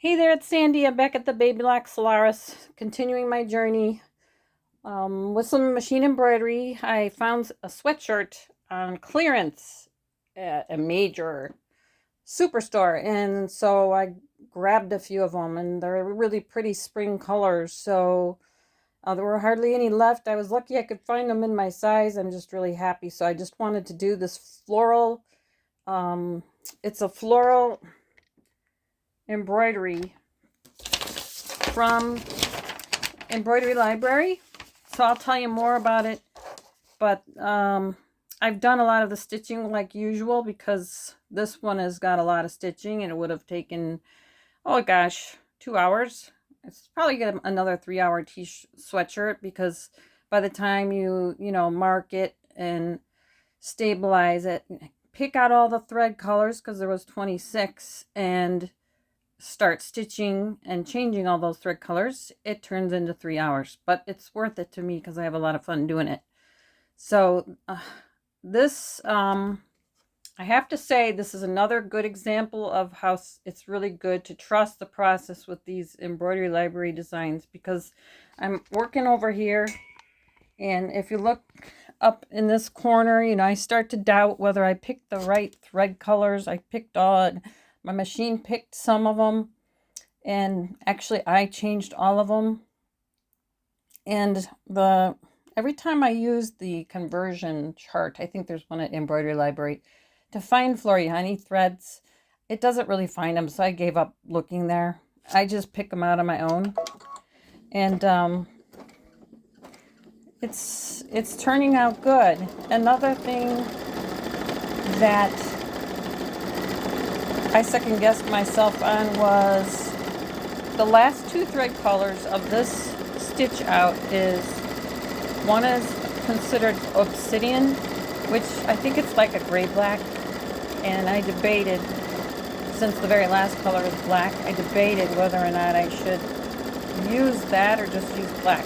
Hey there, it's Sandy. I'm back at the Babylock Solaris, continuing my journey with some machine embroidery. I found a sweatshirt on clearance at a major superstore, and so I grabbed a few of them, and they're really pretty spring colors. So there were hardly any left. I was lucky I could find them in my size. I'm just really happy. So I just wanted to do this floral. It's a floral embroidery from Embroidery Library. So I'll tell you more about it. But I've done a lot of the stitching like usual because this one has got a lot of stitching and it would have taken, oh gosh, 2 hours. It's probably get another 3-hour sweatshirt because by the time you mark it and stabilize it, pick out all the thread colors because there was 26, and start stitching and changing all those thread colors, it turns into 3 hours, but it's worth it to me because I have a lot of fun doing it. So this I have to say, this is another good example of how it's really good to trust the process with these Embroidery Library designs, because I'm working over here, and if you look up in this corner, I start to doubt whether I picked the right thread colors. I picked all, my machine picked some of them, and actually I changed all of them. And every time I use the conversion chart, I think there's one at Embroidery Library, to find Flory Honey threads, it doesn't really find them, so I gave up looking there. I just pick them out on my own, and it's turning out good. Another thing that I second-guessed myself on was the last 2 thread colors of this stitch out is, one is considered obsidian, which I think it's like a gray black, and I debated, since the very last color is black, I debated whether or not I should use that or just use black.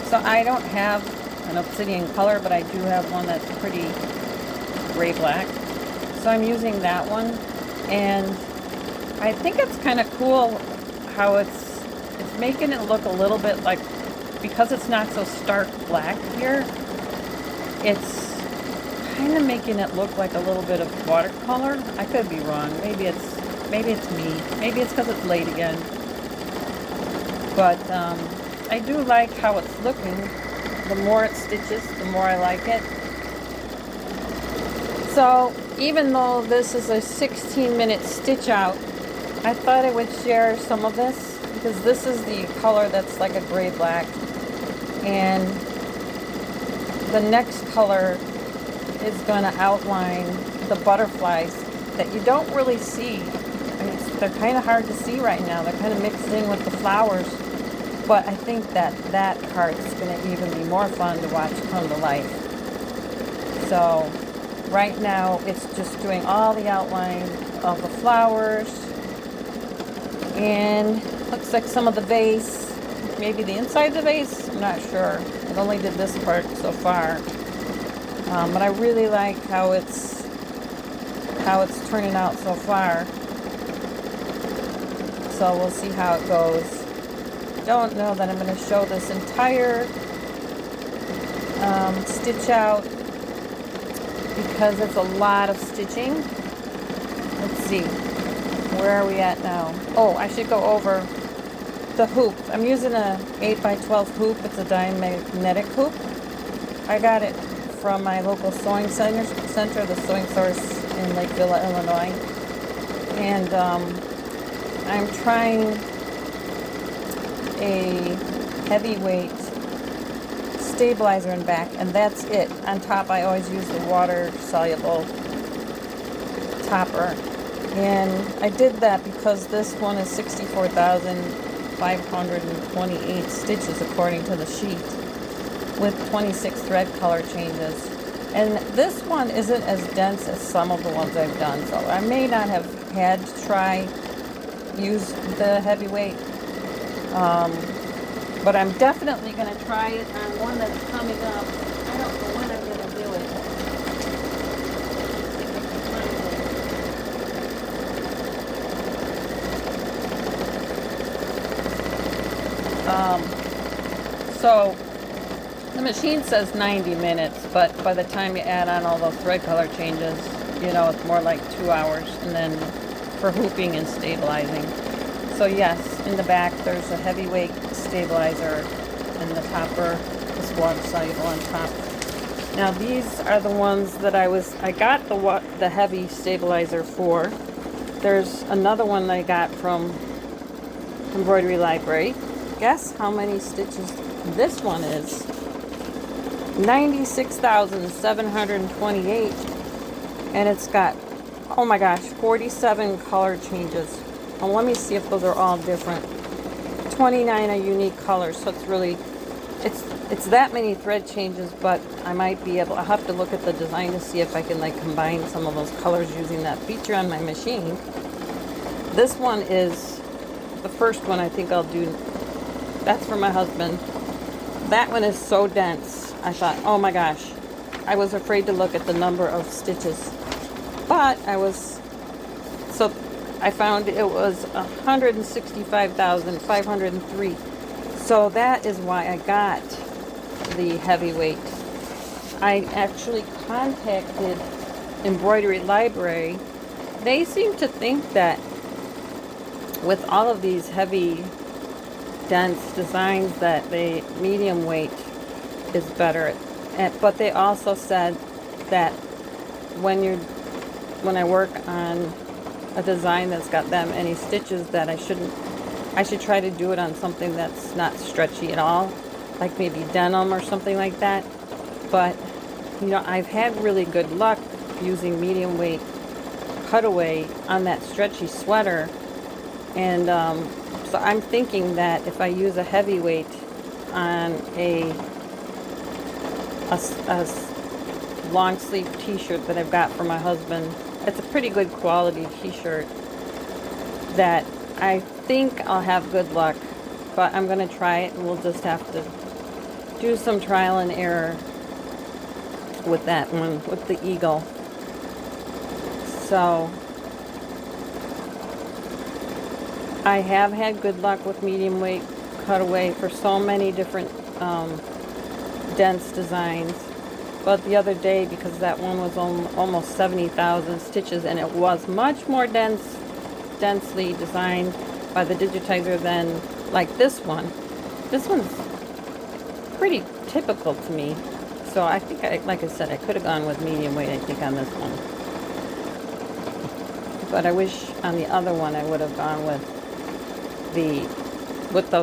So I don't have an obsidian color, but I do have one that's pretty gray black, so I'm using that one. And I think it's kind of cool how it's making it look a little bit like, because it's not so stark black here, it's kind of making it look like a little bit of watercolor. I could be wrong. Maybe it's me. Maybe it's because it's late again. But I do like how it's looking. The more it stitches, the more I like it. So even though this is a 16-minute stitch out, I thought I would share some of this, because this is the color that's like a gray black, and the next color is going to outline the butterflies that you don't really see. I mean, they're kind of hard to see right now. They're kind of mixed in with the flowers, but I think that part is going to even be more fun to watch come to life. So right now it's just doing all the outline of the flowers, and looks like some of the vase, maybe the inside of the vase, I'm not sure. It only did this part so far, but I really like how it's turning out so far. So we'll see how it goes. Don't know that I'm going to show this entire stitch out, because it's a lot of stitching. Let's see, where are we at now? Oh, I should go over the hoop. I'm using a 8x12 hoop. It's a diamagnetic hoop. I got it from my local sewing center, the Sewing Source in Lake Villa, Illinois. And I'm trying a heavyweight stabilizer in back, and that's it. On top, I always use the water-soluble topper. And I did that because this one is 64,528 stitches according to the sheet, with 26 thread color changes. And this one isn't as dense as some of the ones I've done, so I may not have had to use the heavyweight, but I'm definitely going to try it on one that's coming up. I don't know when I'm going to do it. So the machine says 90 minutes, but by the time you add on all those thread color changes, you know, it's more like 2 hours, and then for hooping and stabilizing. So yes, in the back there's a heavyweight stabilizer, and the topper is water soluble on top. Now these are the ones that I got the heavy stabilizer for. There's another one that I got from Embroidery Library. Guess how many stitches this one is? 96,728, and it's got, oh my gosh, 47 color changes. Well, let me see if those are all different. 29 are unique colors, so it's really, it's that many thread changes, but I might be able, I'll have to look at the design to see if I can like combine some of those colors using that feature on my machine. This one is the first one I think I'll do. That's for my husband. That one is so dense. I thought, oh my gosh, I was afraid to look at the number of stitches, but I found it was 165,503. So that is why I got the heavyweight. I actually contacted Embroidery Library. They seem to think that with all of these heavy, dense designs that the medium weight is better. But they also said that when I work on a design that's got that many stitches, that I should try to do it on something that's not stretchy at all, like maybe denim or something like that. But you know, I've had really good luck using medium weight cutaway on that stretchy sweater, and so I'm thinking that if I use a heavyweight on a long sleeve t-shirt that I've got for my husband, it's a pretty good quality t-shirt, that I think I'll have good luck. But I'm going to try it, and we'll just have to do some trial and error with that one, with the eagle. So I have had good luck with medium weight cutaway for so many different dense designs. But the other day, because that one was almost 70,000 stitches, and it was much more densely designed by the digitizer than like this one. This one's pretty typical to me. So I think, like I said, I could have gone with medium weight, I think, on this one. But I wish on the other one I would have gone with the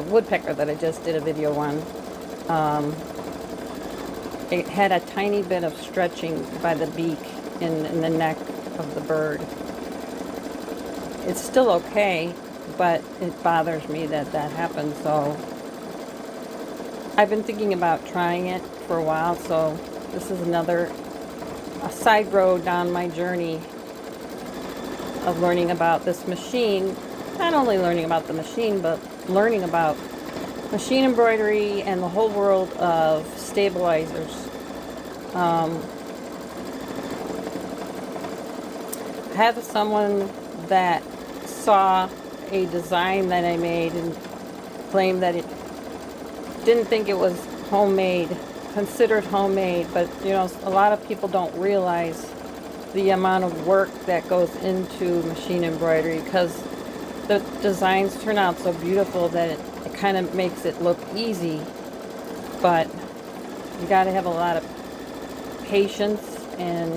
woodpecker that I just did a video on. It had a tiny bit of stretching by the beak in the neck of the bird. It's still okay, but it bothers me that happened. So I've been thinking about trying it for a while, so this is a side road down my journey of learning about this machine. Not only learning about the machine, but learning about machine embroidery and the whole world of stabilizers. I have someone that saw a design that I made and claimed that it didn't think it was homemade, considered homemade, but you know, a lot of people don't realize the amount of work that goes into machine embroidery, because the designs turn out so beautiful that it kind of makes it look easy, but you got to have a lot of patience and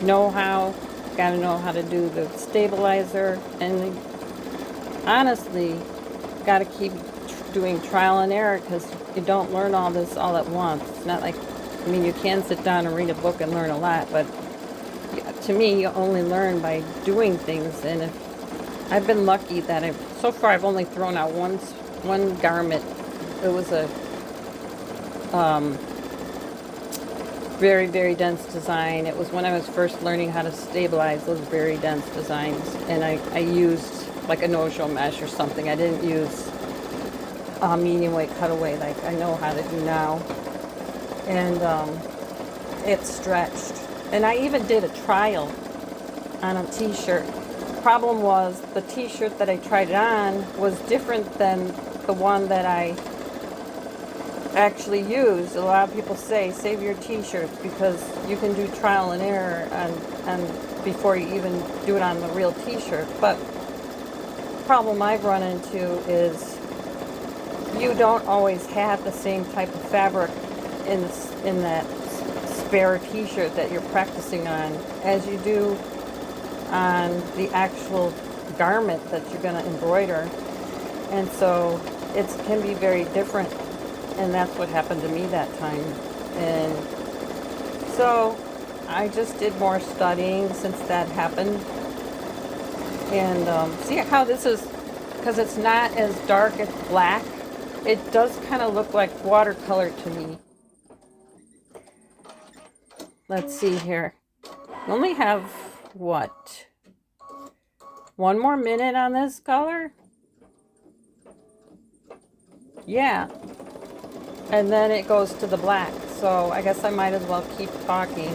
know-how. You got to know how to do the stabilizer, and honestly, got to keep doing trial and error, because you don't learn all this all at once. It's not like, I mean, you can sit down and read a book and learn a lot, but to me, you only learn by doing things. And if I've been lucky that so far I've only thrown out one garment. It was a very, very dense design. It was when I was first learning how to stabilize those very dense designs, and I used like a no-show mesh or something. I didn't use a medium weight cutaway like I know how to do now, and it stretched. And I even did a trial on a t-shirt. Problem was, the t-shirt that I tried it on was different than the one that I actually use. A lot of people say save your t-shirts because you can do trial and error and before you even do it on the real t-shirt. But the problem I've run into is you don't always have the same type of fabric in that spare t-shirt that you're practicing on as you do on the actual garment that you're going to embroider. And so it can be very different, and that's what happened to me that time. And so I just did more studying since that happened. And see how this is, because it's not as dark as black, it does kind of look like watercolor to me. Let's see here. I only have, what, one more minute on this color? Yeah. And then it goes to the black. So I guess I might as well keep talking.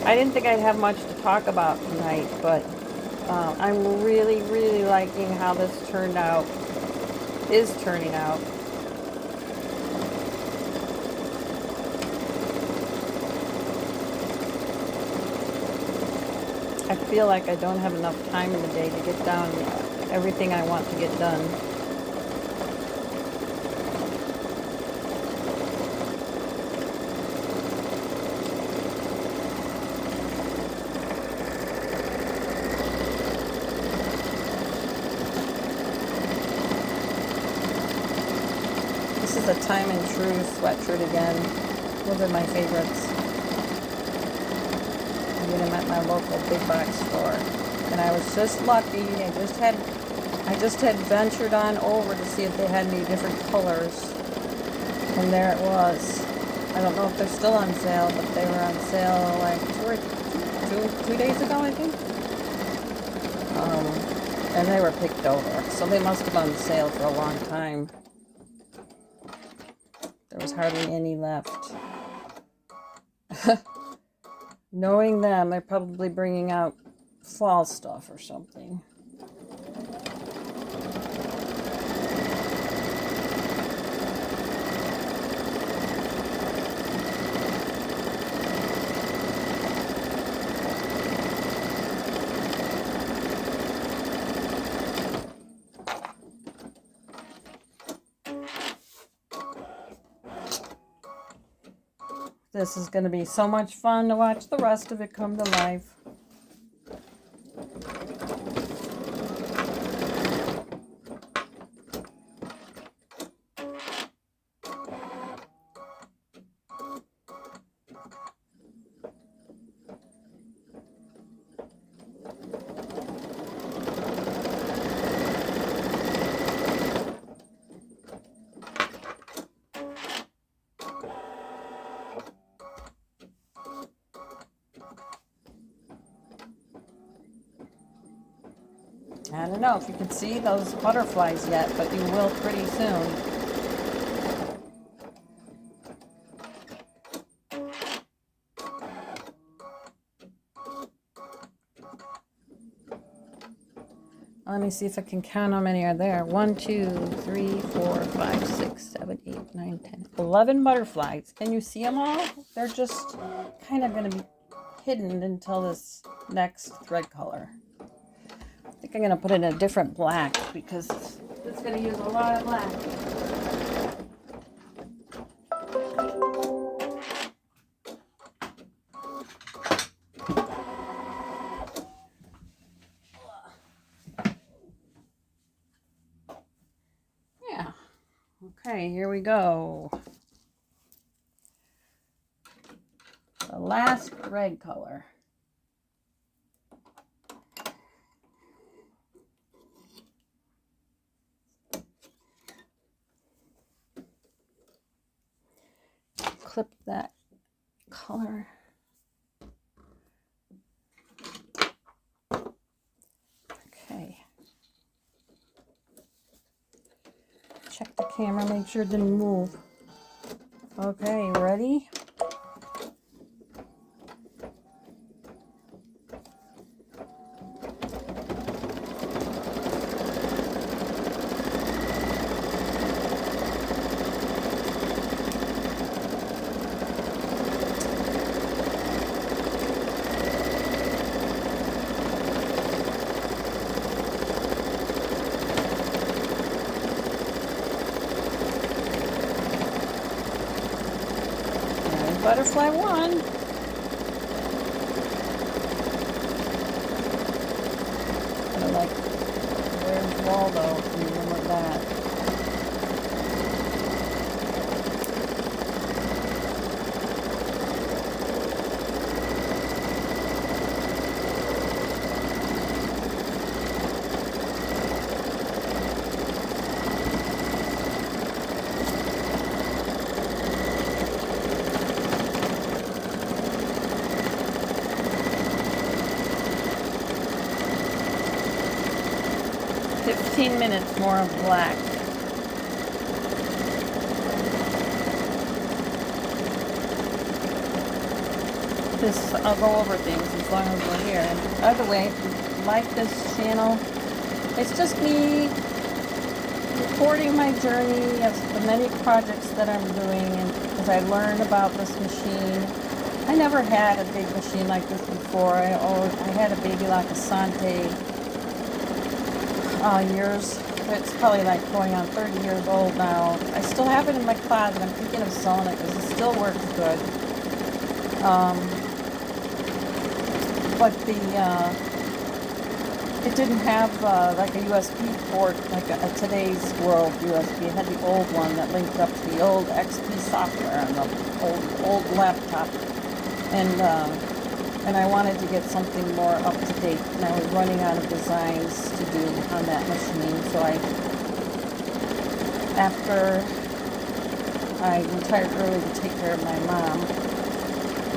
I didn't think I'd have much to talk about tonight, but I'm really, really liking how this is turning out. I feel like I don't have enough time in the day to get down everything I want to get done. This is a Time and True sweatshirt again. Those are my favorites. I get them at my local big box store. And I was just lucky. I just had ventured on over to see if they had any different colors. And there it was. I don't know if they're still on sale, but they were on sale like two days ago, I think. And they were picked over. So they must have been on sale for a long time. There was hardly any left. Knowing them, they're probably bringing out fall stuff or something. This is going to be so much fun to watch the rest of it come to life. I don't know if you can see those butterflies yet, but you will pretty soon. Let me see if I can count how many are there. 1, 2, 3, 4, 5, 6, 7, 8, 9, 10, 11 butterflies. Can you see them all? They're just kind of going to be hidden until this next thread color. I think I'm going to put in a different black because it's going to use a lot of black. Yeah. Okay, here we go. The last red color. Clip that color. Okay. Check the camera, make sure it didn't move. Okay, ready? butterfly one. Kind of like, where's Waldo? If you remember that. 15 minutes more of black. This, I'll go over things as long as we're here. And by the way, if you like this channel, it's just me recording my journey of the many projects that I'm doing, and as I learn about this machine. I never had a big machine like this before. I had a Babylock Solaris years. It's probably like going on 30 years old now. I still have it in my closet. I'm thinking of selling it because it still works good. But it didn't have like a USB port, like a today's world USB. It had the old one that linked up to the old XP software on the old laptop. And I wanted to get something more up to date, and I was running out of designs to do on that machine. So after I retired early to take care of my mom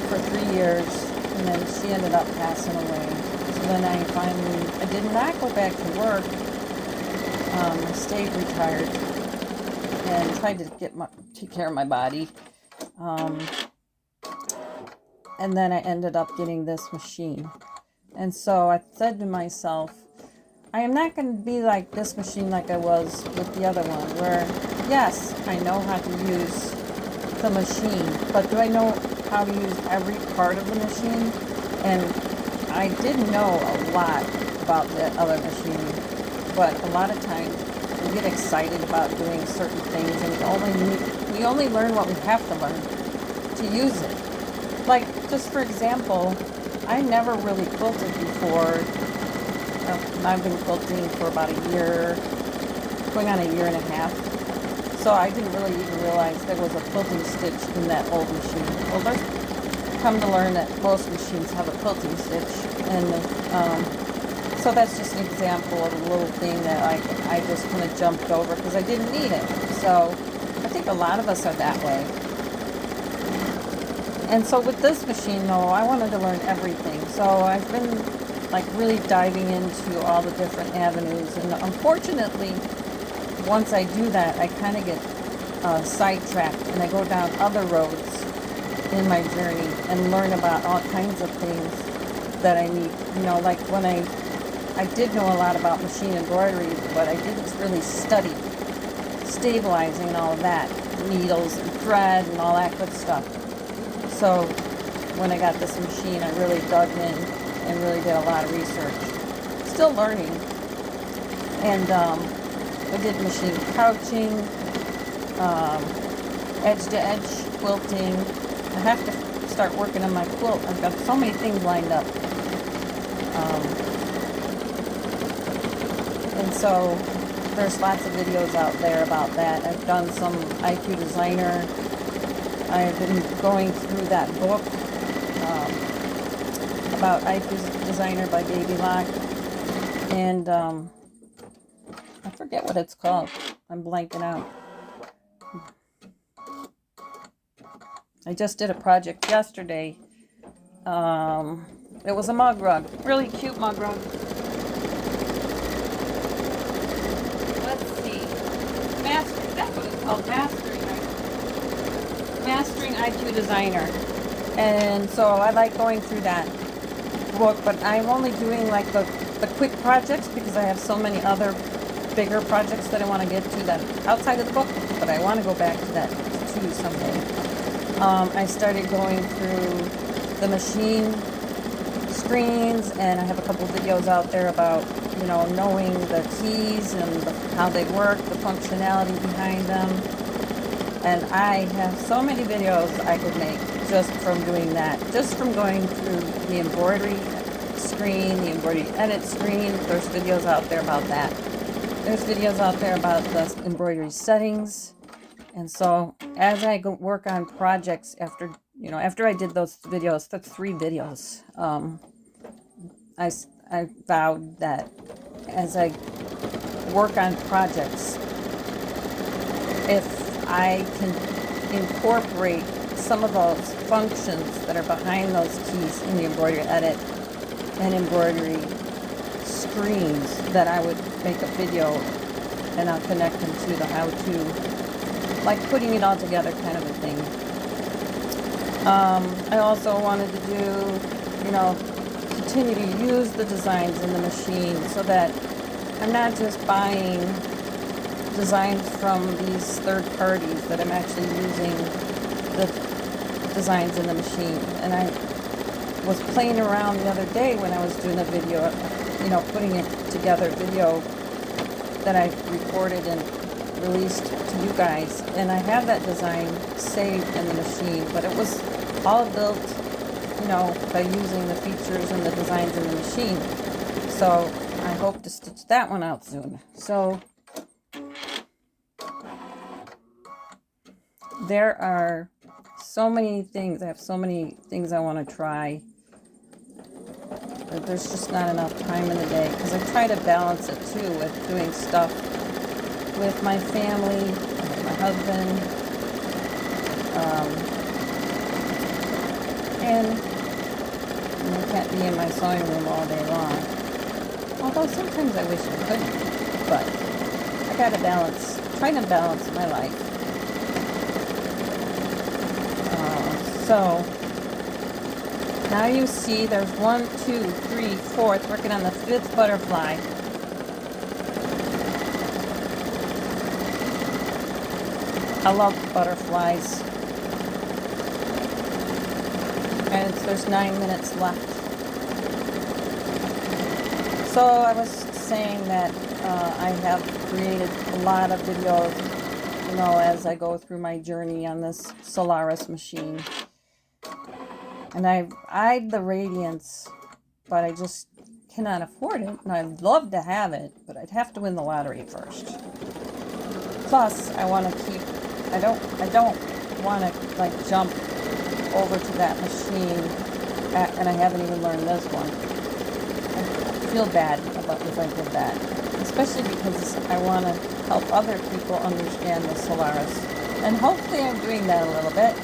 for 3 years, and then she ended up passing away. So then I did not go back to work. I stayed retired and tried to take care of my body. And then I ended up getting this machine. And so I said to myself, I am not going to be like this machine like I was with the other one, where, yes, I know how to use the machine, but do I know how to use every part of the machine? And I did know a lot about the other machine, but a lot of times we get excited about doing certain things, and we only learn what we have to learn to use it. Like, just for example, I never really quilted before. I've been quilting for about a year, going on a year and a half. So I didn't really even realize there was a quilting stitch in that old machine. Well, there's come to learn that most machines have a quilting stitch. And so that's just an example of a little thing that I just kind of jumped over because I didn't need it. So I think a lot of us are that way. And so with this machine, though, I wanted to learn everything. So I've been like really diving into all the different avenues. And unfortunately, once I do that, I kind of get sidetracked and I go down other roads in my journey and learn about all kinds of things that I need. You know, like when I did know a lot about machine embroidery, but I didn't really study stabilizing and all of that, needles and thread and all that good stuff. So when I got this machine, I really dug in and really did a lot of research. Still learning. And I did machine couching, edge-to-edge quilting. I have to start working on my quilt. I've got so many things lined up. And so there's lots of videos out there about that. I've done some IQ Designer. I've been going through that book about IQ Designer by Babylock, and I forget what it's called. I'm blanking out. I just did a project yesterday. It was a mug rug, really cute mug rug. Let's see, Mastering. That's what it's called, Mastering IQ Designer. And so I like going through that book, but I'm only doing like the quick projects because I have so many other bigger projects that I want to get to that outside of the book, but I want to go back to that too someday. I started going through the machine screens, and I have a couple of videos out there about, you know, knowing the keys and how they work, the functionality behind them. And I have so many videos I could make just from doing that. Just from going through the embroidery screen, the embroidery edit screen. There's videos out there about that. There's videos out there about the embroidery settings. And so as I go work on projects after, you know, after I did those videos, the 3 videos, I vowed that as I work on projects, if I can incorporate some of those functions that are behind those keys in the embroidery edit and embroidery screens, that I would make a video and I'll connect them to the how-to, like putting it all together kind of a thing. I also wanted to do, you know, continue to use the designs in the machine so that I'm not just buying designs from these third parties, that I'm actually using the designs in the machine. And I was playing around the other day when I was doing a video, you know, putting it together video that I recorded and released to you guys, and I have that design saved in the machine, but it was all built, you know, by using the features and the designs in the machine. So I hope to stitch that one out soon. So there are so many things. I have so many things I want to try, but there's just not enough time in the day, because I try to balance it too with doing stuff with my family, with my husband, and I can't be in my sewing room all day long. Although sometimes I wish I could, but I gotta balance, trying to balance my life. So now you see there's 1, 2, 3, 4, working on the 5th butterfly. I love butterflies. And there's 9 minutes left. So I was saying that I have created a lot of videos, you know, as I go through my journey on this Solaris machine. And I've eyed the Radiance, but I just cannot afford it. And I'd love to have it, but I'd have to win the lottery first. Plus, I want to keep, I don't want to like jump over to that machine, and I haven't even learned this one. I feel bad about if I did that, especially because I want to help other people understand the Solaris. And hopefully I'm doing that a little bit.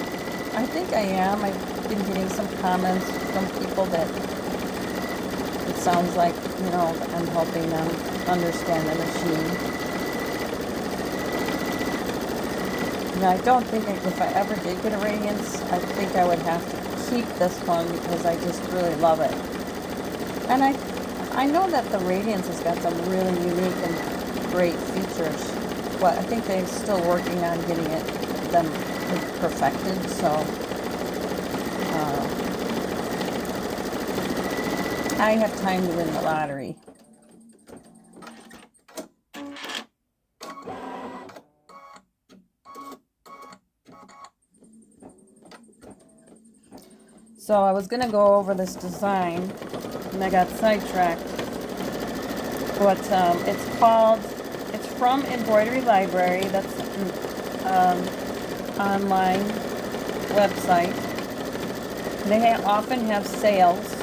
I think I am. I've been getting some comments from people that it sounds like, you know, I'm helping them understand the machine. And I don't think if I ever did get a Radiance, I think I would have to keep this one because I just really love it. And I know that the Radiance has got some really unique and great features, but I think they're still working on getting them perfected. So I have time to win the lottery. So I was going to go over this design, and I got sidetracked. But it's from Embroidery Library. That's an online website. They often have sales.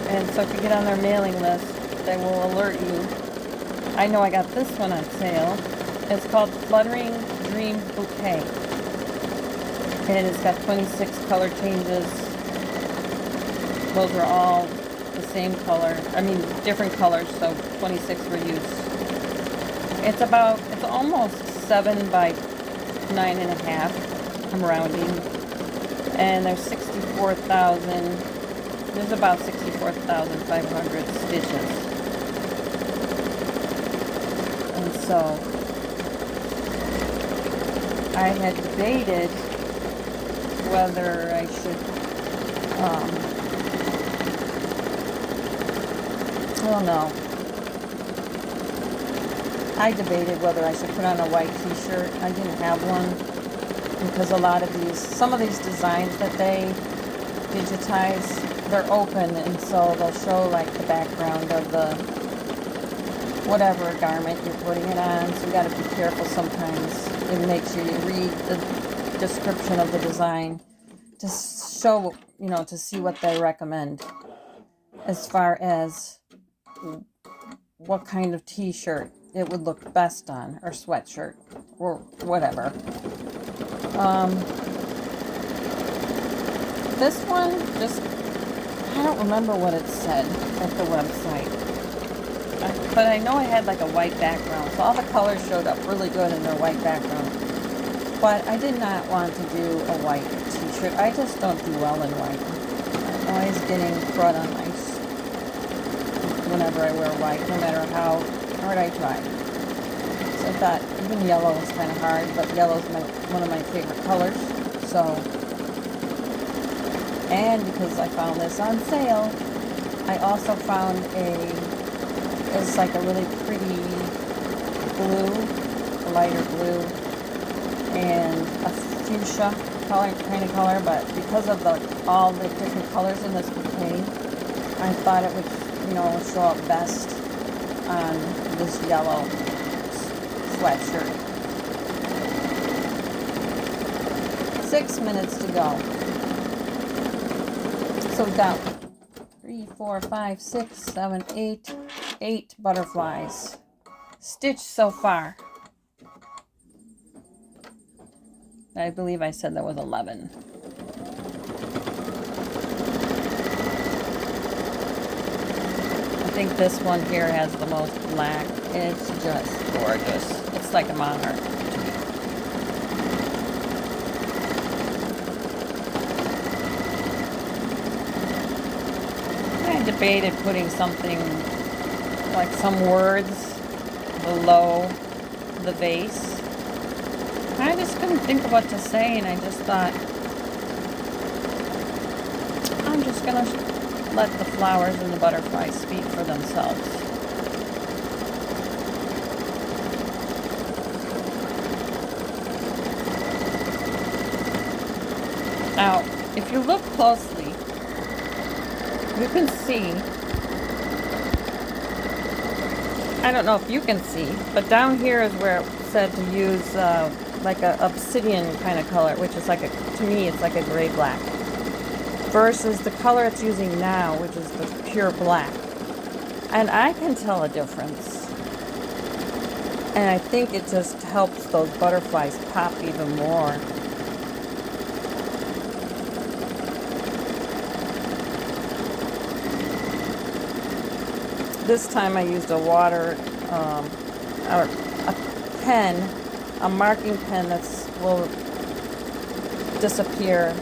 And so if you get on their mailing list, they will alert you. I know I got this one on sale. It's called Fluttering Dream Bouquet. And it's got 26 color changes. Those are all the same color. I mean, different colors, so 26 were used. It's almost 7 by 9.5. I'm rounding. And there's about 64,500 stitches. And so I had debated whether I should, I don't know. I debated whether I should put on a white t-shirt. I didn't have one because a lot of these, some of these designs that they digitize, they're open, and so they'll show like the background of the whatever garment you're putting it on. So you got to be careful sometimes. It makes you read the description of the design to show, you know, to see what they recommend as far as what kind of t-shirt it would look best on, or sweatshirt, or whatever. This one, just, I don't remember what it said at the website, but I know I had like a white background, so all the colors showed up really good in their white background. But I did not want to do a white t-shirt. I just don't do well in white. I'm always getting crud on ice whenever I wear white, no matter how hard I try. So I thought even yellow was kind of hard, but yellow is one of my favorite colors. So, and because I found this on sale, I also found it's like a really pretty blue, a lighter blue, and a fuchsia color, kind of color, but because of all the different colors in this bouquet, I thought it would, you know, show up best on this yellow sweatshirt. 6 minutes to go. So we've got 3, 4, 5, 6, 7, 8 butterflies stitched so far. I believe I said there was 11. I think this one here has the most black. It's just gorgeous. It's like a monarch. I debated putting something like some words below the vase. I just couldn't think of what to say, and I just thought, I'm just going to let the flowers and the butterflies speak for themselves. Now, if you look closely, you can see, I don't know if you can see, but down here is where it said to use like a obsidian kind of color, which is like a, to me it's like a gray black, versus the color it's using now, which is the pure black. And I can tell a difference, and I think it just helps those butterflies pop even more. This time I used a water or a pen, a marking pen that will disappear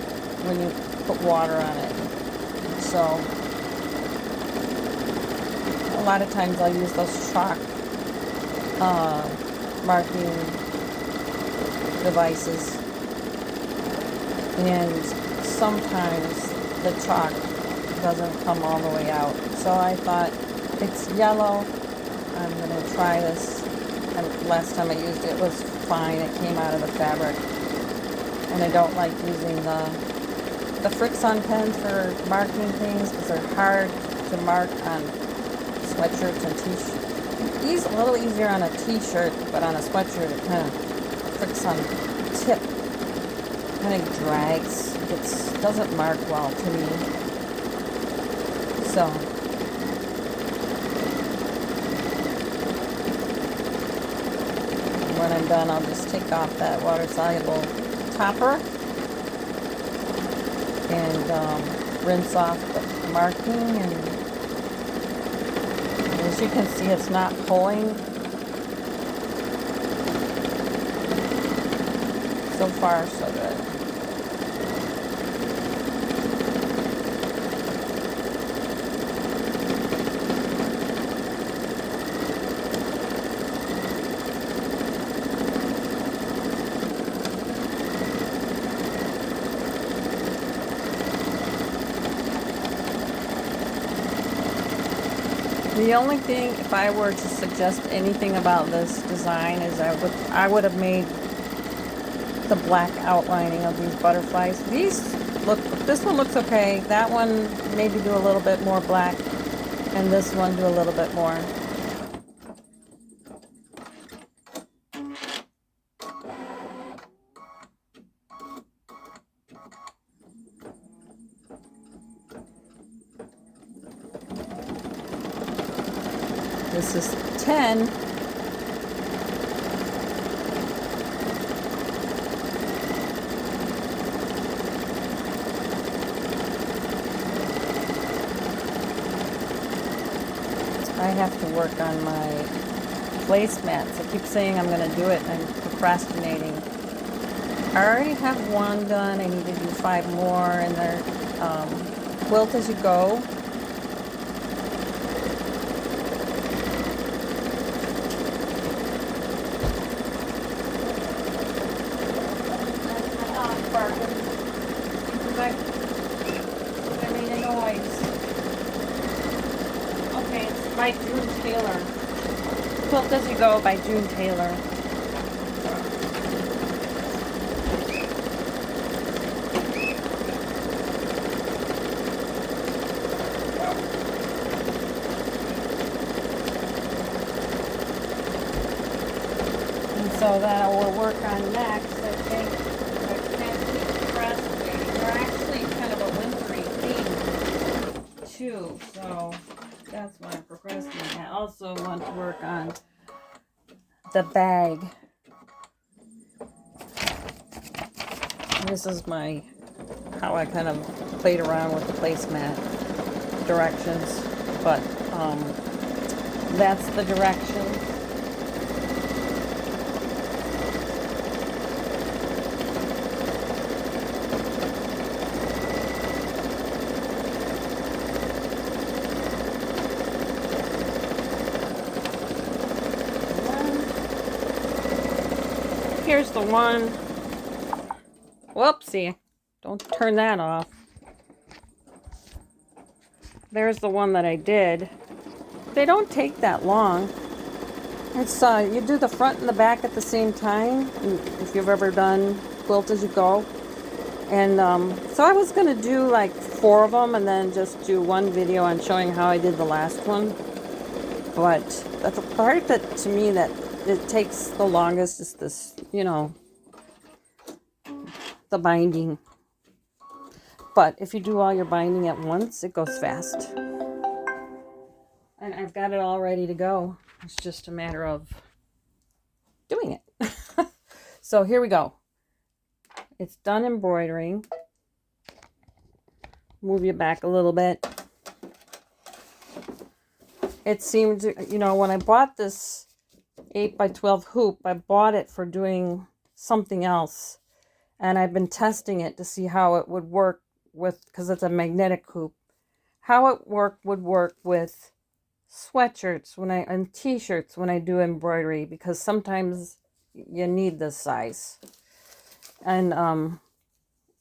when you put water on it. So a lot of times I'll use those chalk marking devices, and sometimes the chalk doesn't come all the way out. So I thought, it's yellow, I'm going to try this. And last time I used it was fine, it came out of the fabric. And I don't like using the Friction pens for marking things because they're hard to mark on sweatshirts and t-shirts. A little easier on a t-shirt, but on a sweatshirt it kind of Friction tip kind of drags. It doesn't mark well to me. So when I'm done, I'll just take off that water-soluble topper and rinse off the marking. And as you can see, it's not pulling. So far, so good. The only thing, if I were to suggest anything about this design, is I would have made the black outlining of these butterflies. This one looks okay. That one maybe do a little bit more black, and this one do a little bit more. This is 10. I have to work on my placemats. I keep saying I'm going to do it, and I'm procrastinating. I already have one done. I need to do 5 more, and they're quilt as you go. I made a noise. Okay, it's by June Taylor. Quilt as you go by June Taylor. And so that I will work on next, I think. I can't keep procrastinating. They're actually kind of a wintry theme too, so that's why I'm procrastinating. I also want to work on the bag. This is how I kind of played around with the placemat directions, but that's the direction. Here's the one. Whoopsie. Don't turn that off. There's the one that I did. They don't take that long. It's you do the front and the back at the same time, if you've ever done quilt as you go. And so I was going to do like 4 of them and then just do one video on showing how I did the last one. But that's the part that, to me, that it takes the longest is this, the binding. But if you do all your binding at once, it goes fast. And I've got it all ready to go. It's just a matter of doing it. So here we go. It's done embroidering. Move you back a little bit. It seemed, when I bought this 8x12 hoop, I bought it for doing something else. And I've been testing it to see how it would work because it's a magnetic hoop, how it would work with sweatshirts and t-shirts when I do embroidery, because sometimes you need this size. And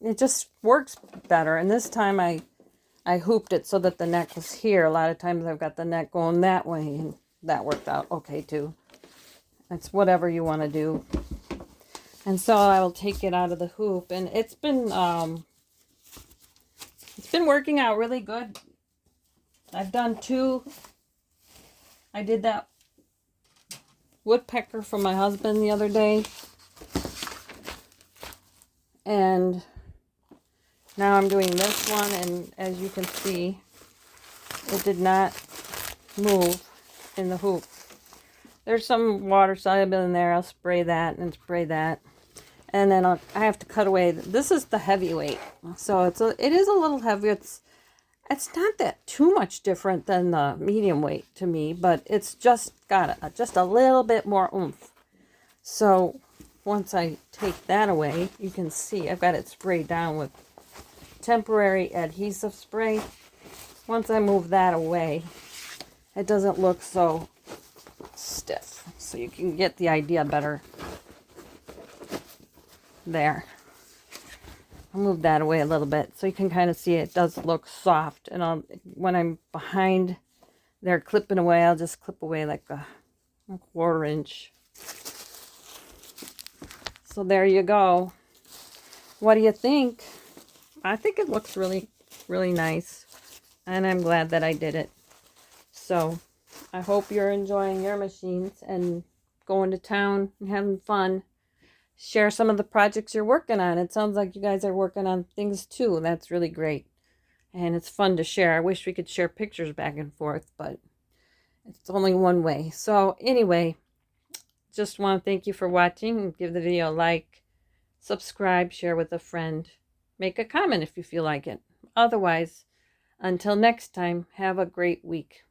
it just works better. And this time I hooped it so that the neck was here. A lot of times I've got the neck going that way, and that worked out okay too. It's whatever you want to do. And so I will take it out of the hoop, and it's been working out really good. I've done 2. I did that woodpecker for my husband the other day, and now I'm doing this one, and as you can see, it did not move in the hoop. There's some water soluble in there. I'll spray that and spray that. And then I have to cut away. This is the heavyweight. So it is a little heavy. It's not that too much different than the medium weight to me, but it's just got just a little bit more oomph. So once I take that away, you can see I've got it sprayed down with temporary adhesive spray. Once I move that away, it doesn't look so stiff. So you can get the idea better. There. I'll move that away a little bit so you can kind of see it does look soft. And when I'm behind they're clipping away. I'll just clip away like a 1/4 inch. So there you go. What do you think? I think it looks really, really nice. And I'm glad that I did it. So I hope you're enjoying your machines and going to town and having fun. Share some of the projects you're working on. It sounds like you guys are working on things too. That's really great. And it's fun to share. I wish we could share pictures back and forth, but it's only one way. So anyway, just want to thank you for watching. Give the video a like, subscribe, share with a friend. Make a comment if you feel like it. Otherwise, until next time, have a great week.